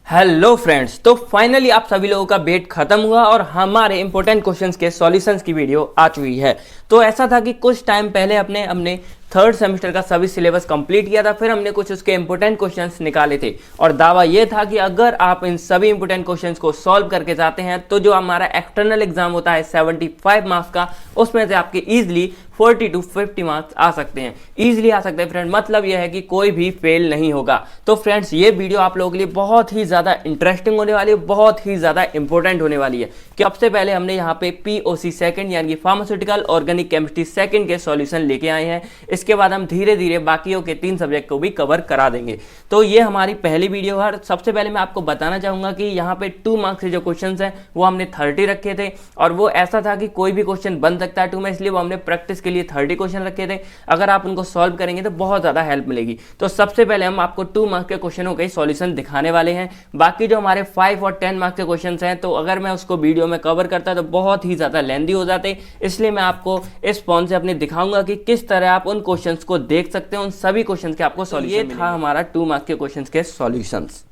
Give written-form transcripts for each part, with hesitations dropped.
Hello friends, तो finally आप सभी लोगों का वेट खत्म हुआ और हमारे इंपॉर्टेंट क्वेश्चंस के सॉल्यूशंस की वीडियो आ चुकी है। तो ऐसा था कि कुछ टाइम पहले अपने थर्ड सेमेस्टर का सभी सिलेबस कंप्लीट किया था, फिर हमने कुछ उसके इंपॉर्टेंट क्वेश्चंस निकाले थे और दावा यह था कि अगर आप इन सभी इंपॉर्टेंट क्वेश्चंस को सॉल्व करके जाते हैं तो जो हमारा एक्सटर्नल एग्जाम होता है 75 मार्क्स का, उसमें से आपके इजीली 40 to 50 मार्क्स आ सकते हैं। इजीली आ सकते हैं फ्रेंड, मतलब यह है कि कोई भी फेल नहीं होगा। तो फ्रेंड्स, ये वीडियो आप लोगों के लिए बहुत ही ज़्यादा इंटरेस्टिंग होने वाली है, बहुत ही ज़्यादा इंपॉर्टेंट होने वाली है। कि सबसे पहले हमने यहाँ पे POC सेकंड यानी कि फार्मास्यूटिकल ऑर्गेनिक केमिस्ट्री सेकंड के सॉल्यूशन लेके आए हैं। इसके बाद हम धीरे धीरे बाकियों के 3 सब्जेक्ट को भी कवर करा देंगे। तो ये हमारी पहली वीडियो है। सबसे पहले मैं आपको बताना चाहूँगा कि यहाँ पे 2 मार्क्स के जो क्वेश्चन हैं वो हमने 30 रखे थे और वो ऐसा था कि कोई भी क्वेश्चन बन सकता है 2 में, इसलिए वो हमने प्रैक्टिस के लिए 30 क्वेश्चन रखे थे। अगर आप उनको सॉल्व करेंगे तो बहुत ज़्यादा हेल्प मिलेगी। तो सबसे पहले हम आपको 2 मार्क्स के क्वेश्चनों के सॉल्यूशन दिखाने वाले हैं। बाकी जो हमारे 5 और 10 मार्क्स के क्वेश्चन हैं, तो अगर मैं उसको वीडियो में कवर करता तो बहुत ही ज़्यादा लेंदी हो जाते, इसलिए मैं आपको इस फोन से अपने दिखाऊंगा कि किस तरह आप उन क्वेश्चंस को देख सकते हैं, उन सभी क्वेश्चंस के आपको सॉल्यूशन। ये था हमारा 2 मार्क्स के क्वेश्चंस के सॉल्यूशंस।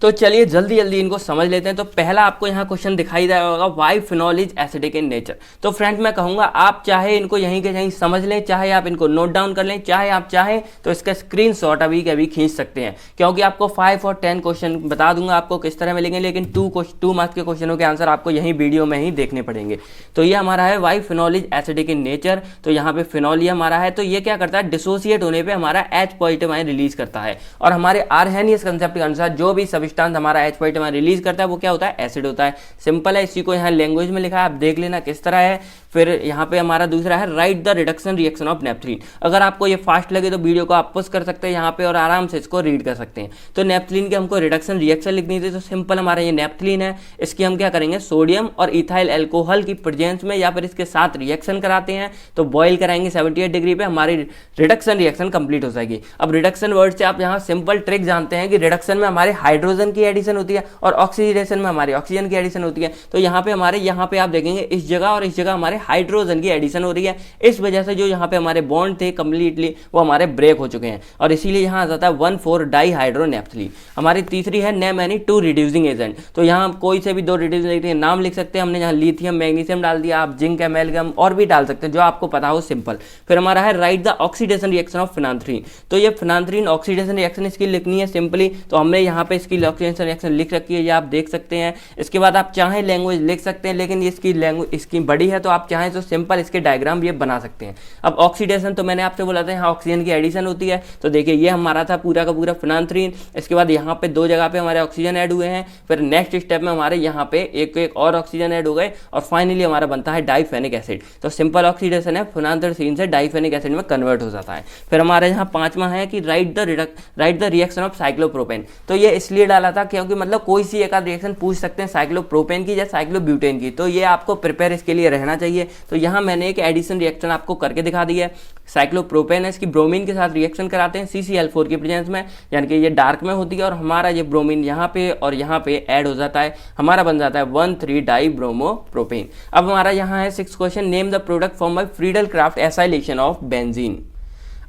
तो चलिए जल्दी जल्दी इनको समझ लेते हैं। तो पहला आपको यहाँ क्वेश्चन दिखाई दे रहा होगा, y phenol is acidic in nature. तो फ्रेंड मैं कहूँगा आप चाहे इनको यहीं के यहीं समझ लें, चाहे आप इनको नोट डाउन कर लें, चाहे आप चाहें तो इसका स्क्रीनशॉट अभी के अभी खींच सकते हैं, क्योंकि आपको 5 और 10 क्वेश्चन बता दूंगा आपको किस तरह मिलेंगे, लेकिन 2 मार्क्स के क्वेश्चनों के आंसर आपको यहीं वीडियो में ही देखने पड़ेंगे। तो ये हमारा है y phenol is acidic in nature. तो यहाँ पे फिनॉल ये हमारा है, तो ये क्या करता है, डिसोसिएट होने पर हमारा H पॉजिटिव आयन रिलीज करता है और हमारे आर्हेनियस कंसेप्ट के अनुसार जो भी सब्सटेंस हमारा H रिलीज करता है वो क्या होता है, एसिड होता है। सिंपल है, इसी को यहाँ लैंग्वेज में लिखा है, आप देख लेना किस तरह है। फिर यहाँ पे हमारा दूसरा है write the reduction reaction of naphthalene. अगर आपको ये फास्ट लगे तो वीडियो को आप पॉज कर सकते हैं यहाँ पे और आराम से इसको रीड कर सकते हैं। तो नेप्थलीन की हमको रिडक्शन रिएक्शन लिखनी थी, तो सिंपल हमारा ये नेप्थलीन है, इसकी हम क्या करेंगे, सोडियम और इथाइल एल्कोहल की प्रेजेंस में या फिर इसके साथ रिएक्शन कराते हैं। तो बॉयल कराएंगे 78 डिग्री पे, हमारी रिडक्शन रिएक्शन कंप्लीट हो जाएगी। अब रिडक्शन वर्ड से आप यहाँ सिंपल ट्रिक जानते हैं कि रिडक्शन में हमारे हाइड्रोजन की एडिशन होती है और ऑक्सीडेशन में हमारी ऑक्सीजन की एडिशन होती है। तो यहाँ पे आप देखेंगे इस जगह और इस जगह हमारे हाइड्रोजन की एडिशन हो रही है। इस वजह से जो यहाँ पे हमारे बॉन्ड थे कंप्लीटली वो हमारे ब्रेक हो चुके हैं और इसीलिए यहाँ आ जाता है 1,4 डाइहाइड्रोनेप्थलीन। हमारी तीसरी है नेम एनी 2 रिड्यूसिंग एजेंट। तो यहाँ कोई से भी 2 रिड्यूसिंग नाम लिख सकते हैं। हमने यहाँ लिथियम मैग्नीशियम डाल दिया, आप जिंक एमेल्गम और भी डाल सकते हैं जो आपको पता हो, सिंपल। फिर हमारा है write the oxidation reaction of phenanthrene. तो ये फिनांथ्रीन ऑक्सीडेशन रिएक्शन इसकी लिखनी है सिंपली, तो हमने यहाँ पे इसकी ऑक्सीडेशन रिएक्शन लिख रखी है, ये आप देख सकते हैं। इसके बाद आप चाहें लैंग्वेज लिख सकते हैं, लेकिन इसकी लैंग्वेज इसकी बड़ी है तो आप चाहें तो सिंपल इसके डायग्राम ये बना सकते हैं। अब ऑक्सीडेशन तो मैंने आपसे बोला था यहाँ ऑक्सीजन की एडिशन होती है, तो देखिए ये हमारा था पूरा का पूरा फिनांथ्रीन। इसके बाद यहाँ पे 2 जगह पे हमारे ऑक्सीजन ऐड हुए हैं, फिर नेक्स्ट स्टेप में हमारे यहाँ पे एक और ऑक्सीजन ऐड हो गए और फाइनली हमारा बनता है डाइफेनिक एसिड। तो सिंपल ऑक्सीडेशन है, फिनांथ्रीन से डाइफेनिक एसिड में कन्वर्ट हो जाता है। फिर हमारे यहाँ 5वां है कि right the reaction of cyclopropane. तो ये इसलिए डाला था क्योंकि मतलब कोई सी एक रिएक्शन पूछ सकते हैं साइक्लोप्रोपेन की या साइक्लोब्यूटेन की, तो ये आपको प्रिपेयर इसके लिए रहना चाहिए। तो यहाँ मैंने एक एडिशन रिएक्शन आपको करके दिखा दी है। साइक्लोप्रोपेन है, इसकी ब्रोमीन के साथ रिएक्शन कराते हैं CCl4 की प्रेजेंस में, यानी कि ये डार्क में होती है और हमारा ये ब्रोमीन यहाँ पे और यहाँ पे ऐड हो जाता है, हमारा बन जाता है 1,3 डाइब्रोमोप्रोपेन। अब हमारा यहाँ है 6 question, name the product form by Friedel Crafts acylation of benzene.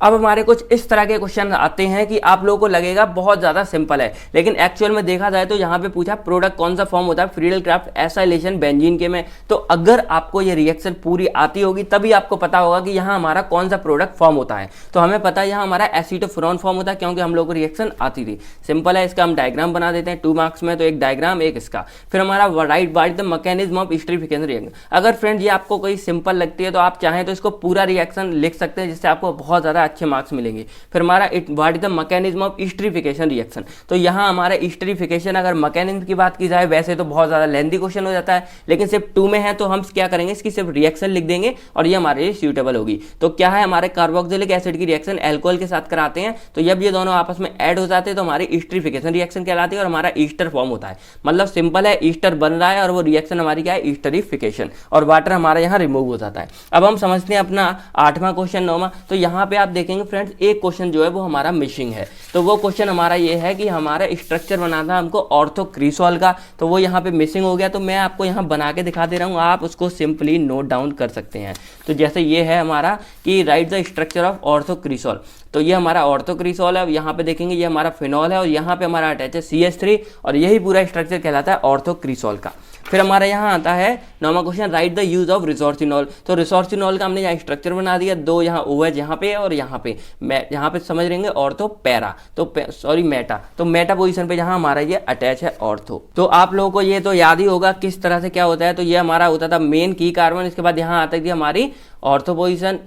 अब हमारे कुछ इस तरह के क्वेश्चन आते हैं कि आप लोगों को लगेगा बहुत ज़्यादा सिंपल है, लेकिन एक्चुअल में देखा जाए तो यहाँ पे पूछा प्रोडक्ट कौन सा फॉर्म होता है फ्रीडल क्राफ्ट एसाइलेशन बेंजीन के में। तो अगर आपको ये रिएक्शन पूरी आती होगी तभी आपको पता होगा कि यहाँ हमारा कौन सा प्रोडक्ट फॉर्म होता है। तो हमें पता है यहाँ हमारा एसीटोफ्यूरॉन फॉर्म होता है क्योंकि हम लोग को रिएक्शन आती थी। सिंपल है, इसका हम डायग्राम बना देते हैं 2 मार्क्स में, तो एक डायग्राम एक इसका। फिर हमारा right the mechanism of esterification reaction. अगर फ्रेंड ये आपको कोई सिंपल लगती है तो आप चाहें तो इसको पूरा रिएक्शन लिख सकते हैं, जिससे आपको बहुत ज़्यादा अच्छे मार्क्स मिलेंगे। फिर हमारा what is the mechanism of esterification reaction. तो यहाँ हमारा स्टरीफिकेशन अगर मैकेनिज्म की बात की जाए वैसे तो बहुत ज़्यादा लेंथी क्वेश्चन हो जाता है, लेकिन सिर्फ 2 में है तो हम क्या करेंगे, इसकी सिर्फ रिएक्शन लिख देंगे और ये हमारे लिए सूटेबल होगी। तो क्या है, हमारे कार्बोक्सिलिक एसिड की रिएक्शन एल्कोहल के साथ कराते हैं, तो जब ये दोनों आपस में ऐड हो जाते हैं तो हमारी स्टरीफिकेशन रिएक्शन कहलाती है और हमारा ईस्टर फॉर्म होता है। मतलब सिंपल है, ईस्टर बन रहा है और वो रिएक्शन हमारी क्या है, ईस्टरीफिकेशन, और वाटर हमारा यहाँ रिमूव हो जाता है। अब हम समझते हैं अपना 8वां क्वेश्चन 9वां। तो यहाँ पे आप देखेंगे फ्रेंड्स एक क्वेश्चन जो है वो हमारा मिसिंग है। तो वो क्वेश्चन हमारा ये है कि हमारा स्ट्रक्चर बना था हमको ऑर्थोक्रिसोल का, तो वो यहाँ पे मिसिंग हो गया। तो मैं आपको यहाँ बना के दिखा दे रहा हूँ, आप उसको सिंपली नोट डाउन कर सकते हैं। तो जैसे ये है हमारा कि राइट द स्ट्रक्चर ऑफ ऑर्थोक्रिसोल। तो ये हमारा ऑर्थोक्रिसॉल है, यहाँ पे देखेंगे ये हमारा फिनॉल है और यहाँ पे हमारा अटैच है CH3 और यही पूरा स्ट्रक्चर कहलाता है ऑर्थोक्रिसॉल का। फिर हमारा यहाँ आता है 9वां question, write the use of resorcinol. तो रिसोर्सिनॉल का हमने यहाँ स्ट्रक्चर बना दिया, 2 यहाँ OH यहाँ पे और यहाँ पे समझ रहेंगे ऑर्थो पैरा, तो सॉरी मेटा, तो मेटा पोजीशन पे जहाँ हमारा ये अटैच है ऑर्थो। तो आप लोगों को ये तो याद ही होगा किस तरह से क्या होता है। तो ये हमारा होता था मेन की कार्बन, इसके बाद यहाँ आती थी हमारी ऑर्थो पोजीशन,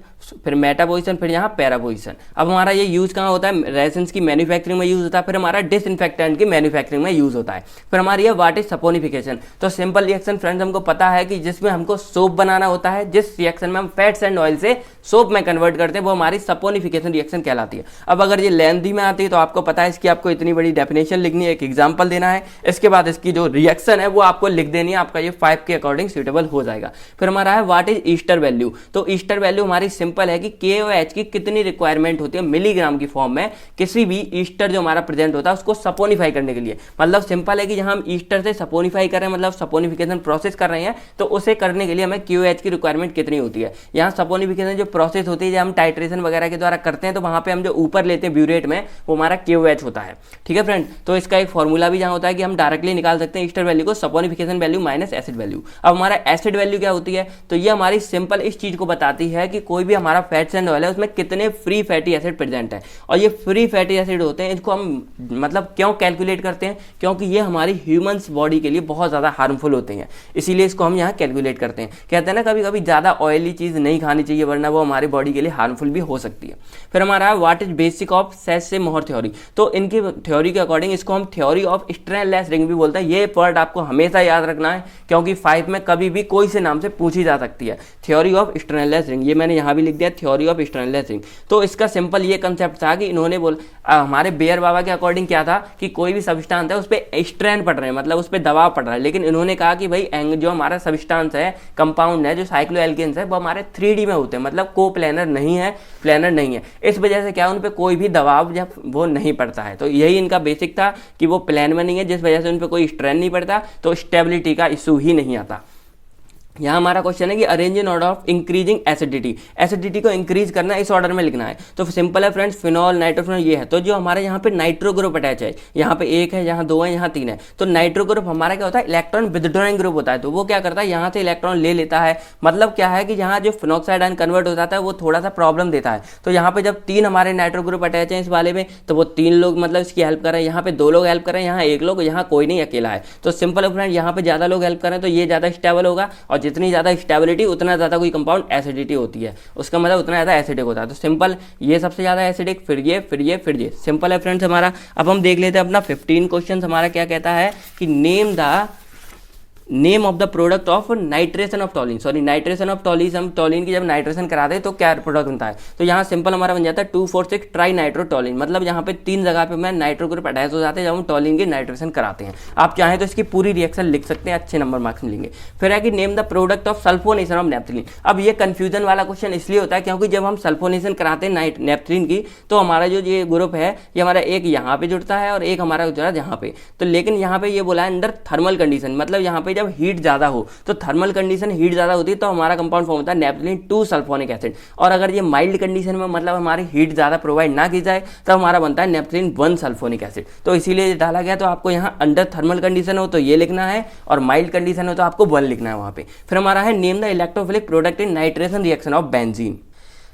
फिर मेटा पोजीशन, फिर यहाँ पैरा पोजीशन। अब हमारा ये यूज कहाँ होता है, रेजन्स की मैन्युफैक्चरिंग में यूज होता है, फिर हमारा डिसइंफेक्टेंट की मैन्युफैक्चरिंग में यूज होता है। फिर हमारी ये व्हाट इज सपोनिफिकेशन। तो सिंपल रिएक्शन फ्रेंड्स हमको पता है कि जिसमें हमको सोप बनाना होता है, जिस रिएक्शन में हम फैट्स एंड ऑयल से सोप में कन्वर्ट करते हैं वो हमारी सपोनिफिकेशन रिएक्शन कहलाती है। अब अगर ये लेंथी में आती है तो आपको पता है इसकी आपको इतनी बड़ी डेफिनेशन लिखनी है, एक एग्जाम्पल देना है, इसके बाद इसकी जो रिएक्शन है वो आपको लिख देनी है, आपका ये 5 के अकॉर्डिंग सुटेबल हो जाएगा। फिर हमारा है व्हाट इज ईस्टर वैल्यू। तो ईस्टर वैल्यू हमारी सिंपल है कि KOH की कितनी रिक्वायरमेंट होती है मिलीग्राम की फॉर्म में किसी भी ईस्टर जो हमारा प्रेजेंट होता है उसको सपोनिफाई करने के लिए। मतलब सिंपल है कि जहां हम ईस्टर से सपोनिफाई कर रहे हैं, मतलब सपोनिफिकेशन प्रोसेस कर रहे हैं, तो उसे करने के लिए हमें KOH की रिक्वायरमेंट कितनी होती है। यहाँ सपोनिफिकेशन जो प्रोसेस होती है, जब हम टाइट्रेशन वगैरह के द्वारा करते हैं तो वहां पे हम जो ऊपर लेते हैं ब्यूरेट में वो हमारा KOH होता है। ठीक है फ्रेंड, तो इसका एक फॉर्मूला भी जहां होता है कि हम डायरेक्टली निकाल सकते हैं ईस्टर वैल्यू को, saponification value minus acid value. अब हमारा एसिड वैल्यू क्या होती है, तो ये हमारी सिंपल इस चीज को बताती है कि कोई भी हमारा फैट्स एंड ऑयल है उसमें कितने फ्री फैटी एसिड प्रेजेंट है। और ये फ्री फैटी एसिड होते हैं, इनको हम मतलब क्यों कैलकुलेट करते हैं, क्योंकि ये हमारी ह्यूमंस बॉडी के लिए बहुत ज़्यादा हार्मफुल होते हैं, इसीलिए इसको हम यहाँ कैलकुलेट करते हैं। कहते हैं ना कभी कभी ज़्यादा ऑयली चीज़ नहीं खानी चाहिए वरना वो हमारी बॉडी के लिए हार्मफुल भी हो सकती है। फिर हमारा what is basic of Sachse-Mohr theory. तो इनकी थ्योरी के अकॉर्डिंग इसको हम थ्योरी ऑफ स्ट्रेनलेस रिंग भी बोलते हैं। ये वर्ड आपको हमेशा याद रखना है क्योंकि 5 में कभी भी कोई से नाम से पूछी जा सकती है। थ्योरी ऑफ स्ट्रेनलेस रिंग, ये मैंने यहाँ भी लिख दिया थ्योरी ऑफ स्ट्रेनलेस रिंग। तो इसका सिंपल ये कंसेप्ट था कि इन्होंने हमारे बेयर बाबा के अकॉर्डिंग क्या था कि कोई भी सब्सटेंस है उस पर स्ट्रेन पड़ रहे हैं, मतलब उस पर दबाव पड़ रहा है, लेकिन इन्होंने कहा कि भाई जो हमारा सब्सटेंस है, कंपाउंड है, जो साइक्लोएल्केन्स है वो हमारे 3D में होते हैं, मतलब को प्लेनर नहीं है, प्लेनर नहीं है। इस वजह से क्या उन पर कोई भी दबाव जब वो नहीं पड़ता है। तो यही इनका बेसिक था कि वो प्लेन में नहीं है, जिस वजह से उन पर कोई स्ट्रेन नहीं पड़ता, तो स्टेबिलिटी का इशू ही नहीं आता। यहाँ हमारा क्वेश्चन है कि arrange in order of increasing acidity. Acidity को इंक्रीज करना इस ऑर्डर में लिखना है। तो सिंपल है फ्रेंड्स, फिनॉल, नाइट्रोफिनॉल ये है। तो जो हमारे यहाँ पे नाइट्रो ग्रुप अटैच है, यहाँ पे 1 है, यहाँ 2 है, यहाँ 3 है। तो नाइट्रो ग्रुप हमारा क्या होता है, इलेक्ट्रॉन विथड्रॉइंग ग्रुप होता है। तो वो क्या करता है, यहाँ से इलेक्ट्रॉन ले लेता है। मतलब क्या है कि यहाँ जो फिनॉक्साइड आयन कन्वर्ट हो जाता है वो थोड़ा सा प्रॉब्लम देता है। तो यहाँ पे जब 3 हमारे नाइट्रो ग्रुप अटैच है इस वाले में, तो वो 3 लोग मतलब इसकी हेल्प कर रहे हैं। यहाँ पे 2 लोग हेल्प कर रहे हैं, यहाँ 1 लोग, यहाँ कोई नहीं, अकेला है। तो सिंपल है फ्रेंड, यहाँ पे ज्यादा लोग हेल्प कर रहे हैं तो ये ज्यादा स्टेबल होगा, और जितनी ज्यादा स्टेबल उतना ज्यादा कोई कंपाउंड एसिडिटी होती है, उसका मतलब उतना ज्यादा एसिडिक होता है। तो सिंपल ये सबसे ज्यादा एसिडिक, फिर ये, फिर ये, फिर ये। सिंपल है फ्रेंड्स हमारा। अब हम देख लेते हैं अपना 15 क्वेश्चन हमारा क्या कहता है कि name of the product of nitration of टॉलिन। Sorry, nitration of टॉलिन, हम टॉलिन की जब नाइट्रेशन कराते हैं तो क्या प्रोडक्ट बनता है। तो यहाँ सिंपल हमारा बन जाता है 2,4,6 ट्राई नाइट्रोटॉलिन। मतलब यहाँ पे 3 जगह पे मैं नाइट्रो ग्रुप अटैच हो जाते हैं जब हम टॉलिन की नाइट्रेशन कराते हैं। आप चाहें तो इसकी पूरी रिएक्शन लिख सकते हैं, अच्छे नंबर मार्क्स मिलेंगे। फिर है कि name the product of sulphonation of naphthalene. अब ये कंफ्यूजन वाला क्वेश्चन इसलिए होता है क्योंकि जब हम सल्फोनेशन कराते हैं नेप्थलीन की, तो हमारा जो ये ग्रुप है ये हमारा एक यहाँ पे जुड़ता है और एक हमारा जुड़ा यहाँ पे। तो लेकिन यहाँ पे ये बोला है अंडर थर्मल कंडीशन, मतलब यहाँ पे जब हीट ज्यादा हो, तो थर्मल कंडीशन हीट ज्यादा होती है तो हमारा कंपाउंड फॉर्म होता है नेप्थलीन 2 सल्फोनिक एसिड। और अगर ये माइल्ड कंडीशन में मतलब हमारी हीट ज्यादा प्रोवाइड ना की जाए तो हमारा बनता है नेप्थलीन 1 सल्फोनिक एसिड। तो इसीलिए डाला गया। तो आपको यहाँ अंडर थर्मल कंडीशन हो तो ये लिखना है, और माइल्ड कंडीशन हो तो आपको 1 लिखना है वहां पे। फिर हमारा है name the electrophilic product in nitration reaction of benzene.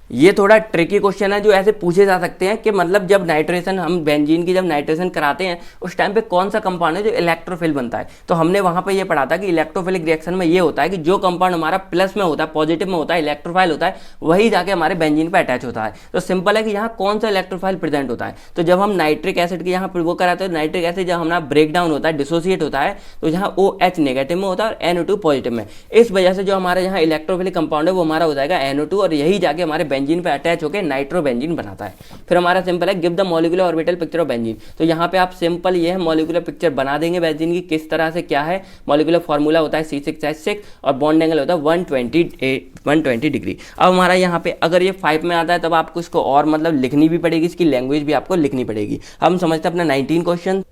ये थोड़ा ट्रिकी क्वेश्चन है जो ऐसे पूछे जा सकते हैं कि मतलब जब नाइट्रेशन, हम बेंजीन की जब नाइट्रेशन कराते हैं उस टाइम पे कौन सा कंपाउंड है जो इलेक्ट्रोफिल बनता है। तो हमने वहां पे ये पढ़ा था कि इलेक्ट्रोफिलिक रिएक्शन में ये होता है कि जो कंपाउंड हमारा प्लस में होता है, पॉजिटिव में होता है, इलेक्ट्रोफाइल होता है, वही जाके हमारे बेंजीन पे अटैच होता है। तो सिंपल है कि यहाँ कौन सा इलेक्ट्रोफाइल प्रेजेंट होता है। तो जब हम नाइट्रिक एसिड के यहाँ वो कराते हैं, नाइट्रिक एसिड जब हमारा ब्रेक डाउन होता है, डिसोसिएट होता है, तो यहाँ OH नेगेटिव में होता है और NO2 पॉजिटिव में। इस वजह से जो हमारे यहाँ इलेक्ट्रोफिलिक कंपाउंड है वो हमारा हो जाएगा NO2, और यही जाके हमारे बेंजीन पे अटैच होकर नाइट्रोबेंजीन बनाता है। फिर हमारा सिंपल है give the molecular orbital picture of benzene. तो यहाँ पे आप सिंपल ये है मॉलिक्यूलर पिक्चर बना देंगे बेंजीन की, किस तरह से क्या है। मॉलिक्यूलर फार्मूला होता है C6H6 और बॉन्ड एंगल होता है 120 डिग्री। अब हमारा यहाँ पे अगर ये 5 में आता है तब आपको इसको और मतलब लिखनी भी पड़ेगी, इसकी लैंग्वेज भी आपको लिखनी पड़ेगी। हम समझते हैं अपना 19 क्वेश्चन।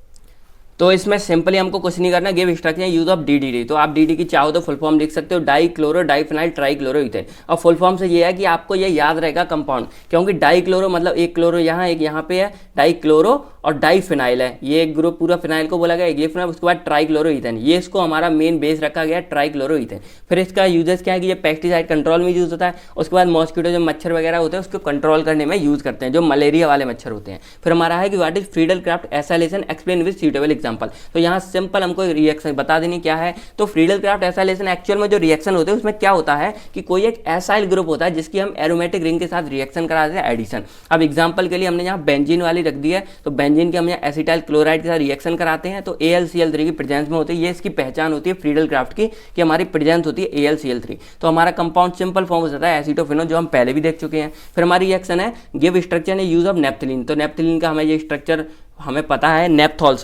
तो इसमें सिंपली हमको कुछ नहीं करना, give instruction use of DDD. तो आप डीडी की चाहो तो फुल फॉर्म लिख सकते हो, डाई क्लोरो डाइफिनाइल ट्राइक्लोरोइथेन। और फुल फॉर्म से ये है कि आपको ये याद रहेगा कंपाउंड, क्योंकि डाई क्लोरो मतलब एक क्लोरो यहाँ एक यहाँ पे है, डाई क्लोरो और डाइफिनाइल है, ये एक ग्रुप पूरा फिनाइल को बोला गया, ये फिनाइल, उसके बाद ट्राइक्लोरोइथेन, ये इसको हमारा मेन बेस रखा गया ट्राइक्लोरोइथेन। फिर इसका यूजेस क्या है कि ये पेस्टिसाइड कंट्रोल में यूज होता है। उसके बाद मॉस्किटो जो मच्छर वगैरह होते हैं उसको कंट्रोल करने में यूज करते हैं, जो मलेरिया वाले मच्छर होते हैं। फिर हमारा है कि what is Friedel Crafts acylation explain with suitable example. तो यहाँ सिंपल हमको रिएक्शन बता देनी क्या है। तो फ्रीडल क्राफ्ट एसाइलेशन एक्चुअल में जो रिएक्शन होते हैं उसमें क्या होता है कि कोई एक एसाइल ग्रुप होता है जिसकी हम एरोमेटिक रिंग के साथ रिएक्शन करा देते हैं एडिशन। अब एग्जांपल के लिए हमने यहाँ बेंजीन वाली रख दी है, तो बेंजीन के हम यहाँ एसिटाइल क्लोराइड के साथ रिएक्शन कराते हैं तो AlCl3 की प्रेजेंस में होती है। ये इसकी पहचान होती है फ्रीडल क्राफ्ट की कि हमारी प्रेजेंस होती है AlCl3। तो हमारा कंपाउंड सिंपल फॉर्म हो जाता है एसिटोफेनोल, जो हम पहले भी देख चुके हैं। फिर हमारी रिएक्शन है give structure use of naphthalene. तो नेप्थलीन का हमें ये स्ट्रक्चर हमें पता है, नेप्थॉल,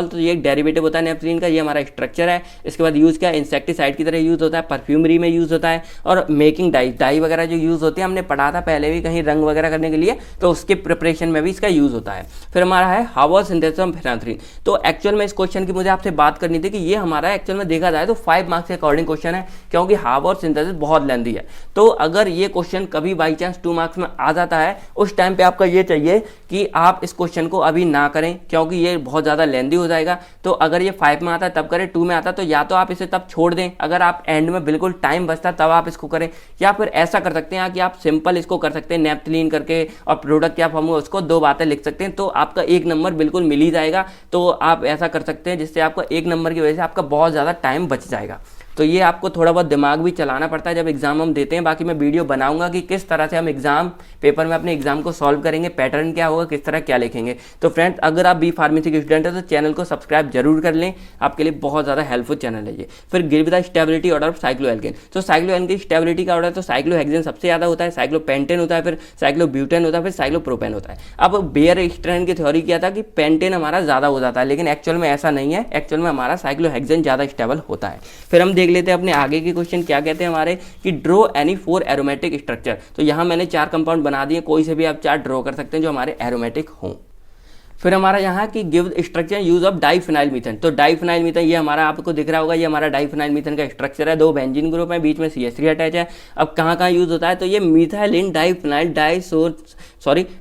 तो ये एक डेरिवेटिव होता है नेप्थलीन का, ये हमारा स्ट्रक्चर है। इसके बाद यूज़ क्या, इंसेक्टिसाइड की तरह यूज़ होता है, परफ्यूमरी में यूज़ होता है, और मेकिंग डाई वगैरह जो यूज़ होती है हमने पढ़ा था पहले भी कहीं रंग वगैरह करने के लिए, तो उसके प्रिपरेशन में भी इसका यूज़ होता है। फिर हमारा है हाउ सिंथेसिस ऑफ फेनाथ्रीन। तो एक्चुअल में इस क्वेश्चन की मुझे आपसे बात करनी थी कि ये हमारा एक्चुअल में देखा जाए तो 5 मार्क्स के अकॉर्डिंग क्वेश्चन है, क्योंकि हाउ सिंथेसिस बहुत लेंथी है। तो अगर ये क्वेश्चन कभी बाई चांस 2 मार्क्स में आ जाता है, उस टाइम पे आपका ये चाहिए कि आप इस क्वेश्चन को अभी ना करें, क्योंकि ये बहुत ज़्यादा लेंदी हो जाएगा। तो अगर ये 5 में आता है तब करें, 2 में आता है तो या तो आप इसे तब छोड़ दें, अगर आप एंड में बिल्कुल टाइम बचता तब आप इसको करें, या फिर ऐसा कर सकते हैं कि आप सिंपल इसको कर सकते हैं नेप्थलीन करके और प्रोडक्ट क्या फॉर्म हुआ उसको 2 बातें लिख सकते हैं, तो आपका 1 नंबर बिल्कुल मिल ही जाएगा। तो आप ऐसा कर सकते हैं जिससे आपका 1 नंबर की वजह से आपका बहुत ज़्यादा टाइम बच जाएगा। तो ये आपको थोड़ा बहुत दिमाग भी चलाना पड़ता है जब एग्जाम हम देते हैं। बाकी मैं वीडियो बनाऊंगा कि किस तरह से हम एग्जाम पेपर में अपने एग्जाम को सॉल्व करेंगे, पैटर्न क्या होगा, किस तरह क्या लिखेंगे। तो फ्रेंड्स, अगर आप बी फार्मेसी के स्टूडेंट हैं तो चैनल को सब्सक्राइब जरूर कर लें, आपके लिए बहुत ज़्यादा हेल्पफुल चैनल है ये। फिर give the stability order of cycloalkane. तो साइक्लोएल्केन स्टेबिलिटी का ऑर्डर तो साइक्लोहेक्सेन सबसे ज़्यादा होता है, साइक्लोपेंटेन होता है, फिर साइक्लोब्यूटेन होता है, फिर साइक्लोप्रोपेन होता है। अब बेयर स्ट्रैंड की थ्योरी किया था कि पेंटेन हमारा ज़्यादा हो जाता है, लेकिन एक्चुअल में ऐसा नहीं है, एक्चुअल में हमारा साइक्लोहेक्सेन ज़्यादा स्टेबल होता है। फिर हम देख लेते हैं अपने आगे के क्वेश्चन क्या कहते हैं हमारे कि ड्रॉ एनी 4 एरोमेटिक स्ट्रक्चर। तो यहाँ मैंने 4 कंपाउंड बना दिए, कोई से भी आप 4 ड्रॉ कर सकते हैं जो हमारे एरोमेटिक हों। फिर हमारा यहाँ की give structure use of diphenyl methane. तो डाइफिनाइल मीथेन ये हमारा आपको दिख रहा होगा, ये हमारा डाइफिनाइल मीथेन का स्ट्रक्चर है, 2 बेंजीन ग्रुप है, बीच में CH3 अटैच है। अब कहाँ कहाँ यूज होता है, तो ये मिथाइलिन डाइफिनाइल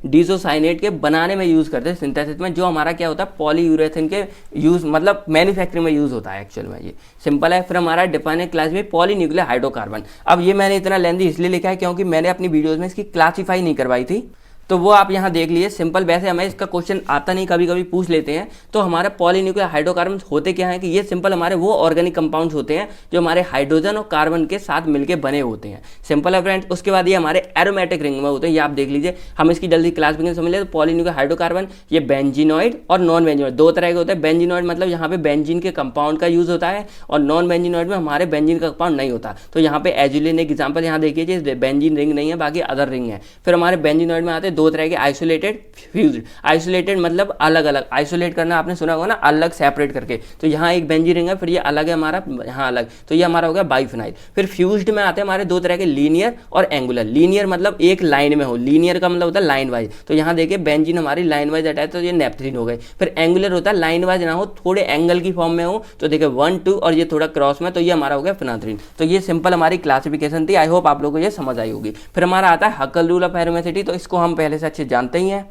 डिसोसाइनेट के बनाने में यूज करते हैं सिंथेसिस में, जो हमारा क्या होता है पॉलीयूरेथेन के यूज मतलब मैन्युफैक्चरिंग में यूज होता है एक्चुअल में, ये सिंपल है। फिर हमारा डिफाइन क्लास में पॉलीन्यूक्लियर हाइड्रोकार्बन। अब ये मैंने इतना लेंथी इसलिए लिखा है क्योंकि मैंने अपनी वीडियोज में इसकी क्लासीफाई नहीं करवाई थी, तो वो आप यहाँ देख लीजिए। सिंपल, वैसे हमें इसका क्वेश्चन आता नहीं, कभी कभी पूछ लेते हैं। तो हमारे पॉलीन्यूक्लियर हाइड्रोकार्बन होते क्या हैं कि ये सिंपल हमारे वो ऑर्गेनिक कंपाउंड्स होते हैं जो हमारे हाइड्रोजन और कार्बन के साथ मिलकर बने होते हैं। सिंपल है फ्रेंड्स। उसके बाद ये हमारे एरोमेटिक रिंग में होते हैं, ये आप देख लीजिए। हम इसकी जल्दी क्लासिफिकेशन समझ लें तो पॉलीन्यूक्लियर हाइड्रोकार्बन ये बेंजीनॉइड और नॉन बेंजीनॉइड 2 तरह के होते हैं। बेंजीनॉइड मतलब यहाँ पे बेंजीन के कंपाउंड का यूज होता है, और नॉन बेंजीनॉइड में हमारे बेंजीन का कंपाउंड नहीं होता। तो यहाँ पे एजुलिन एक एग्जाम्पल यहाँ देखिए, बेंजीन रिंग नहीं है, बाकी अदर रिंग है। फिर हमारे बेंजीनॉइड में आते हैं 2 तरह के, आइसोलेटेड फ्यूज्ड। आइसोलेटेड मतलब अलग अलग, आइसोलेट करना आपने सुना होगा ना, अलग सेपरेट करके। तो यहाँ एक बेंजीन रिंग है, फिर ये अलग है हमारा, यहाँ अलग, तो ये हमारा हो गया बाइफिनाइल। फिर फ्यूज्ड में आते हैं हमारे 2 तरह के, लीनियर और एंगुलर। लीनियर मतलब एक लाइन में हो, लीनियर का मतलब होता है लाइन वाइज। तो यहाँ देखिए बेंजीन हमारी लाइन वाइज अटैच, तो ये नेप्थलीन हो गई। फिर एंगुलर होता है लाइन वाइज ना हो, थोड़े एंगल की फॉर्म में हो, तो देखिए 1 2 और ये थोड़ा क्रॉस में, तो ये हमारा हो गया फेनाथ्रीन। तो ये सिंपल हमारी क्लासिफिकेशन थी, आई होप आप लोगों को ये समझ आई होगी। फिर हमारा आता है हकल रूल ऑफ एरोमेसिटी। तो इसको हम पहले से अच्छे जानते ही हैं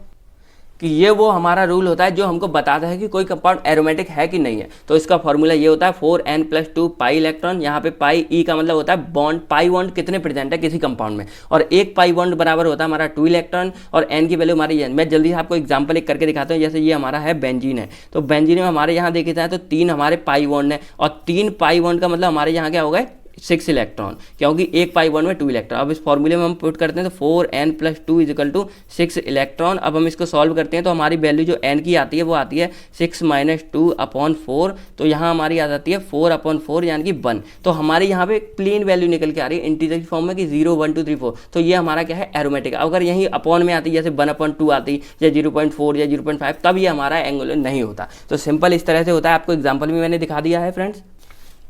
कि ये वो हमारा रूल होता है जो हमको बताता है कि कोई कंपाउंड एरोमेटिक है कि नहीं है। तो इसका फॉर्मूला ये होता है 4n+2 पाई इलेक्ट्रॉन। यहाँ पे पाई ई का मतलब होता है बॉन्ड, पाई बॉन्ड कितने प्रेजेंट है किसी कंपाउंड में, और एक पाई बॉन्ड बराबर होता है हमारा 2 इलेक्ट्रॉन, और एन की वैल्यू हमारी मैं जल्दी से आपको एग्जाम्पल एक करके दिखाता हूँ। जैसे ये हमारा है बेंजीन है, तो बेंजीन में हमारे यहाँ देखा जाए तो 3 हमारे पाई बॉन्ड है, और 3 पाई बॉन्ड का मतलब हमारे यहाँ क्या होगा 6 इलेक्ट्रॉन, क्योंकि एक पाई बॉन्ड में 2 इलेक्ट्रॉन। अब इस फॉर्मूले में हम पुट करते हैं तो 4n+2 = 6 इलेक्ट्रॉन। अब हम इसको सॉल्व करते हैं तो हमारी वैल्यू जो n की आती है वो आती है 6 - 2/4। तो यहाँ हमारी आ जाती है 4/4 यानी कि 1। तो हमारी यहाँ पे प्लेन वैल्यू निकल के आ रही है इंटीजर की फॉर्म में कि 0 1 2 3 4। तो ये हमारा क्या है एरोमेटिक। अगर यही अपॉन में आती जैसे 1/2 आती या 0.4 या 0.5, तब ये हमारा एंगुलर नहीं होता। तो सिंपल इस तरह से होता है, आपको एग्जाम्पल भी मैंने दिखा दिया है फ्रेंड्स।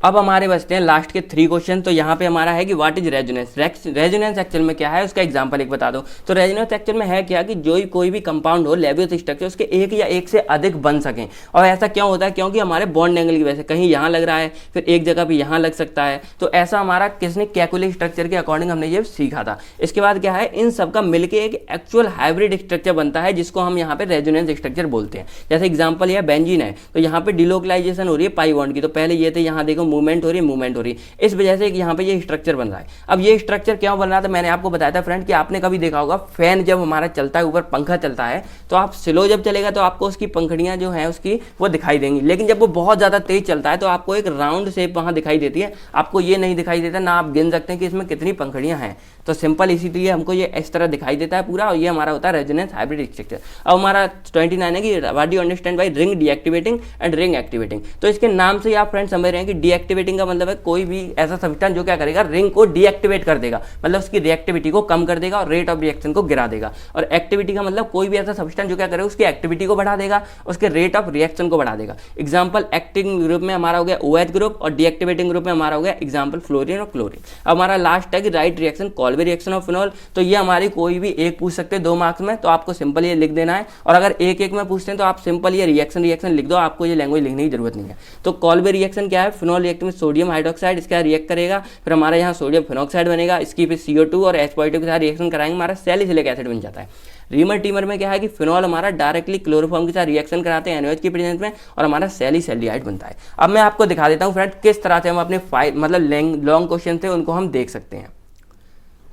अब हमारे बचते हैं लास्ट के 3 क्वेश्चन। तो यहाँ पे हमारा है कि what is resonance. Resonance actual में क्या है, उसका एग्जांपल एक बता दो। तो रेजोनेंस एक्चुअल में है क्या कि कोई भी कंपाउंड हो लेवियोस स्ट्रक्चर, उसके एक या एक से अधिक बन सकें। और ऐसा क्यों होता है, क्योंकि हमारे बॉन्ड एंगल की वजह से कहीं यहाँ लग रहा है, फिर एक जगह पे यहाँ लग सकता है। तो ऐसा हमारा किसने कैकुले स्ट्रक्चर के अकॉर्डिंग हमने ये सीखा था। इसके बाद क्या है, इन सब का मिलकर एक एक्चुअल हाइब्रिड स्ट्रक्चर बनता है, जिसको हम यहाँ पे रेजोनेंस स्ट्रक्चर बोलते हैं। जैसे एग्जाम्पल यह बेंजीन है, तो यहाँ पे डिलोकलाइजेशन हो रही है पाई बॉन्ड की। तो पहले ये थे, यहाँ देखो मूवमेंट हो रही है, हो रही है, इस वजह से यहाँ पे ये स्ट्रक्चर बन रहा है। अब ये स्ट्रक्चर क्यों बन रहा था, मैंने आपको बताया था फ्रेंड कि आपने कभी देखा होगा फैन जब हमारा चलता है, ऊपर पंखा चलता है, तो आप स्लो जब चलेगा तो आपको उसकी पंखड़ियां जो है उसकी वो दिखाई देंगी। लेकिन जब वो बहुत ज्यादा तेज चलता है तो आपको एक राउंड शेप वहां दिखाई देती है, आपको ये नहीं दिखाई देता, ना आप गिन सकते हैं कि इसमें कितनी पंखड़ियां हैं। तो सिंपल इसीलिए हमको ये इस तरह दिखाई देता है पूरा, और ये हमारा होता है रेजोनेंस हाइब्रिड स्ट्रक्चर। अब हमारा 29 है कि what do you understand by ring deactivating and ring activating. तो इसके नाम से आप फ्रेंड समझ रहे हैं कि डीएक्टिवेटिंग का मतलब है कोई भी ऐसा सब्सटेंस जो क्या करेगा, रिंग को डीएक्टिवेट कर देगा, मतलब उसकी रिएक्टिविटी को कम कर देगा और रेट ऑफ रिएक्शन को गिरा देगा। और एक्टिविटी का मतलब कोई भी ऐसा सब्सटेंस जो क्या करेगा, उसकी एक्टिविटी को बढ़ा देगा, उसके रेट ऑफ रिएक्शन को बढ़ा देगा। एग्जांपल एक्टिंग ग्रुप में हमारा हो गया OH ग्रुप, और डीएक्टिवेटिंग ग्रुप में हमारा हो गया एग्जांपल फ्लोरीन और क्लोरीन। अब हमारा लास्ट है कि write reaction Kolbe reaction of phenol. तो ये हमारी कोई भी एक पूछ सकते हैं 2 मार्क्स में, तो आपको सिंपल ये लिख देना है। और अगर एक में पूछते हैं तो आप सिंपल ये रिएक्शन लिख दो, आपको ये लैंग्वेज लिखने की जरूरत नहीं है। तो कॉल्बे रिएक्शन क्या है, फिनॉल रिएक्ट में सोडियम हाइड्रोक्साइड इसका रिएक्ट करेगा, फिर हमारा यहाँ सोडियम फिनॉक्साइड बनेगा, इसकी फिर CO2 और H+ के साथ रिएक्शन कराएंगे, हमारा सैलिसिलिक एसिड बन जाता है। रीमर टीमर में क्या है कि फिनॉल हमारा डायरेक्टली क्लोरोफॉर्म के साथ रिएक्शन कराते हैं NaOH की प्रेजेंस में, और हमारा सैलिसैल्डिहाइड बनता है। अब मैं आपको दिखा देता हूँ फ्रेंड किस तरह से हम अपने लॉन्ग क्वेश्चन थे उनको हम देख सकते हैं।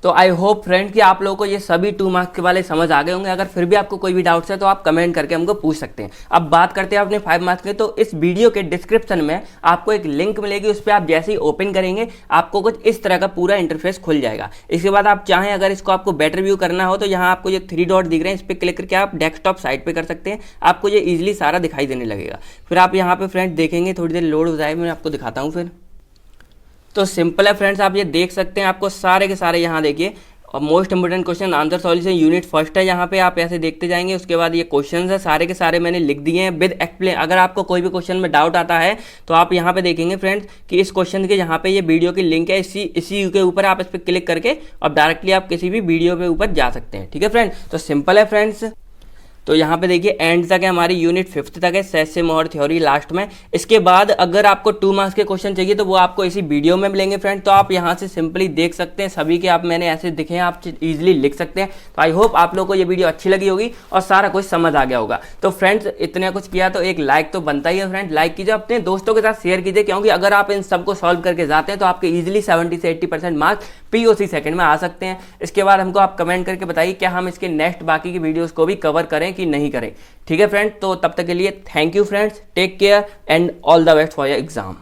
तो आई होप फ्रेंड कि आप लोगों को ये सभी 2 मार्क्स के वाले समझ आ गए होंगे। अगर फिर भी आपको कोई भी डाउट्स है तो आप कमेंट करके हमको पूछ सकते हैं। अब बात करते हैं अपने 5 मार्क्स के। तो इस वीडियो के डिस्क्रिप्शन में आपको एक लिंक मिलेगी, उस पर आप जैसे ही ओपन करेंगे आपको कुछ इस तरह का पूरा इंटरफेस खुल जाएगा। इसके बाद आप चाहें अगर इसको आपको बेटर व्यू करना हो तो यहाँ आपको ये 3 डॉट दिख रहे हैं, इस पर क्लिक करके आप डेस्कटॉप साइट पर कर सकते हैं, आपको ये ईजिली सारा दिखाई देने लगेगा। फिर आप यहाँ पे फ्रेंड देखेंगे, थोड़ी देर लोड हो जाए, मैं आपको दिखाता हूँ। फिर तो सिंपल है फ्रेंड्स, आप ये देख सकते हैं, आपको सारे के सारे यहाँ देखिए, और most important question answer solution unit first है, यहाँ पे आप ऐसे देखते जाएंगे। उसके बाद ये क्वेश्चंस है, सारे के सारे मैंने लिख दिए हैं विद एक्सप्लेन। अगर आपको कोई भी क्वेश्चन में डाउट आता है तो आप यहाँ पे देखेंगे फ्रेंड्स कि इस क्वेश्चन के यहाँ पे ये वीडियो की लिंक है, इसी के ऊपर आप इस पर क्लिक करके और डायरेक्टली आप किसी भी वीडियो पे ऊपर जा सकते हैं। ठीक है फ्रेंड, तो सिंपल है फ्रेंड्स। तो यहाँ पे देखिए एंड तक है, हमारी यूनिट 5th तक है, सेसिम और थ्योरी लास्ट में। इसके बाद अगर आपको 2 मार्क्स के क्वेश्चन चाहिए तो वो आपको इसी वीडियो में मिलेंगे फ्रेंड। तो आप यहाँ से सिंपली देख सकते हैं, सभी के आप मैंने ऐसे दिखे हैं, आप इजीली लिख सकते हैं। तो आई होप आप लोगों को ये वीडियो अच्छी लगी होगी और सारा कुछ समझ आ गया होगा। तो फ्रेंड्स इतना कुछ किया तो एक लाइक तो बनता ही है फ्रेंड, लाइक कीजिए, अपने दोस्तों के साथ शेयर कीजिए, क्योंकि अगर आप इन सबको सॉल्व करके जाते हैं तो आपके ईजिली 70 से 80% मार्क्स POC सेकंड में आ सकते हैं। इसके बाद हमको आप कमेंट करके बताइए क्या हम इसके नेक्स्ट बाकी की वीडियोस को भी कवर करें कि नहीं करें। ठीक है फ्रेंड, तो तब तक के लिए thank you friends, take care and all the best for your exam.